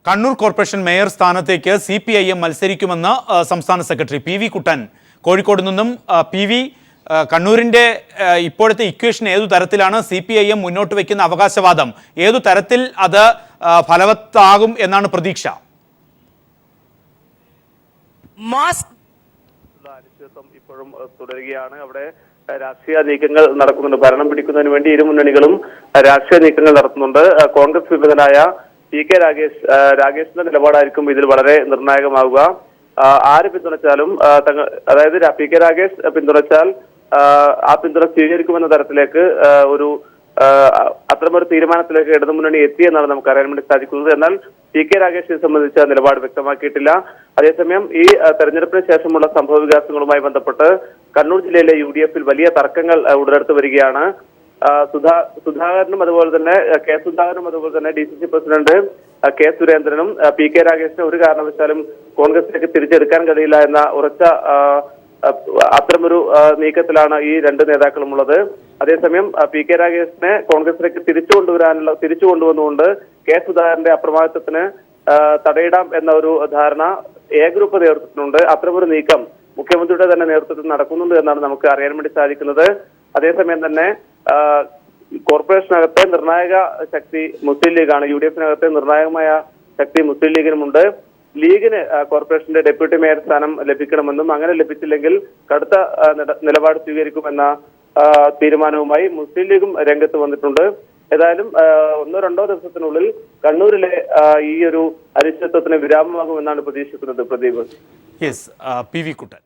Kannur corporation mayor സ്ഥാനത്തേക്ക് CPIM മത്സരിക്കുമെന്ന് സംസ്ഥാന സെക്രട്ടറി PV കുട്ടൻ കോഴിക്കോട് നിന്നും PV കണ്ണൂരിന്റെ ഇപ്പോഴത്തെ ഇക്വേഷൻ ഏതു തരത്തിലാണ് CPIM മുന്നോട്ട് വയ്ക്കുന്ന അവകാശവാദം ഏതു തരത്തിൽ അത് ഫലവത്താകും എന്നാണ് പ്രതീക്ഷ? ഇപ്പോഴും തുടരുകയാണ്. അവിടെ രാഷ്ട്രീയ നീക്കങ്ങൾ നടക്കുന്നുണ്ട്. ഭരണം പിടിക്കുന്നതിന് വേണ്ടി ഇരു മുന്നണികളും രാഷ്ട്രീയ നീക്കങ്ങൾ നടത്തുന്നുണ്ട്. കോൺഗ്രസ് വിമതനായ PK രാഗേഷിന്റെ നിലപാടായിരിക്കും ഇതിൽ വളരെ നിർണായകമാവുക. ആര് പിന്തുണച്ചാലും അതായത് PK രാഗേഷ് പിന്തുണച്ചാൽ ആ പിന്തുണ സ്വീകരിക്കുമെന്ന തരത്തിലേക്ക് അത്തരമൊരു തീരുമാനത്തിലേക്ക് ഇടതുമുന്നണി എത്തിയെന്നാണ് നമുക്ക് അറിയാൻ വേണ്ടി സാധിക്കുന്നത്. എന്നാൽ PK രാഗേഷിനെ സംബന്ധിച്ച നിലപാട് വ്യക്തമാക്കിയിട്ടില്ല. അതേസമയം ഈ തെരഞ്ഞെടുപ്പിന് ശേഷമുള്ള സംഭവ വികാസങ്ങളുമായി ബന്ധപ്പെട്ട് കണ്ണൂർ ജില്ലയിലെ UDF-ൽ വലിയ തർക്കങ്ങൾ ഉടലെടുത്തു വരികയാണ്. സുധാകരനും അതുപോലെ തന്നെ സുധാകരനും അതുപോലെ തന്നെ DCC പ്രസിഡന്റ് സുരേന്ദ്രനും PK രാഗേഷിനെ ഒരു കാരണവശാലും കോൺഗ്രസിലേക്ക് തിരിച്ചെടുക്കാൻ കഴിയില്ല എന്ന ഉറച്ച അത്തരമൊരു നീക്കത്തിലാണ് ഈ രണ്ട് നേതാക്കളും ഉള്ളത്. അതേസമയം PK രാഗേഷിനെ കോൺഗ്രസിലേക്ക് തിരിച്ചു കൊണ്ടുവന്നുകൊണ്ട് സുധാകരന്റെ അപ്രമാദിത്വത്തിന് തടയിടാം എന്ന ഒരു ധാരണ ഗ്രൂപ്പ് നേതൃത്വത്തിനുണ്ട്. അത്തരമൊരു നീക്കം മുഖ്യമന്ത്രിയുടെ തന്നെ നേതൃത്വത്തിൽ നടക്കുന്നുണ്ട് എന്നാണ് നമുക്ക് അറിയാൻ വേണ്ടി സാധിക്കുന്നത്. അതേസമയം തന്നെ കോർപ്പറേഷനകത്തെ നിർണായക ശക്തി മുസ്ലിം ലീഗാണ്. UDF-നകത്തെ നിർണായകമായ ശക്തി മുസ്ലിം ലീഗിനുമുണ്ട്. ലീഗിന് കോർപ്പറേഷന്റെ ഡെപ്യൂട്ടി മേയർ സ്ഥാനം ലഭിക്കണമെന്നും അങ്ങനെ ലഭിച്ചില്ലെങ്കിൽ കടുത്ത നിലപാട് സ്വീകരിക്കുമെന്ന തീരുമാനവുമായി മുസ്ലിം ലീഗും രംഗത്ത് വന്നിട്ടുണ്ട്. ഏതായാലും 1-2 ദിവസത്തിനുള്ളിൽ കണ്ണൂരിലെ ഈ ഒരു അനിശ്ചിതത്വത്തിന് വിരാമമാകുമെന്നാണ് പ്രതീക്ഷിക്കുന്നത്. പ്രദീപ്. PV കുട്ടൻ.